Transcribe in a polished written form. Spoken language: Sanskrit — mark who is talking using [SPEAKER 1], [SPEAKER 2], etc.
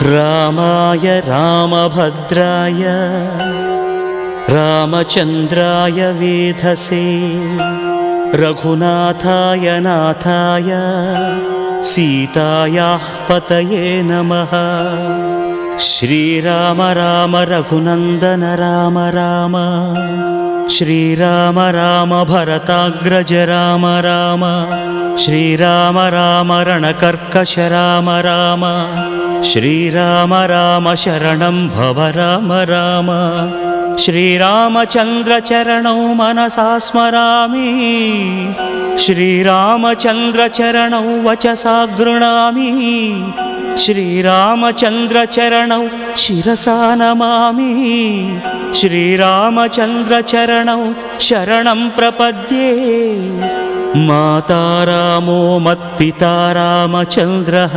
[SPEAKER 1] रामाय रामभद्राय रामचन्द्राय वेधसे रघुनाथाय नाथाय सीतायाः पतये नमः। श्रीराम राम रघुनन्दन राम राम श्रीराम राम भरताग्रज राम राम श्रीराम राम रणकर्कश राम राम श्रीराम राम शरणं भव राम राम। श्रीरामचन्द्र चरणौ मनसा स्मरामि श्रीरामचन्द्र चरणौ वचसा गृह्णामि श्रीरामचन्द्र चरणौ शिरसा नमामि श्रीरामचन्द्र चरणौ शरणं प्रपद्ये। माता रामो मत्पिता रामचन्द्रः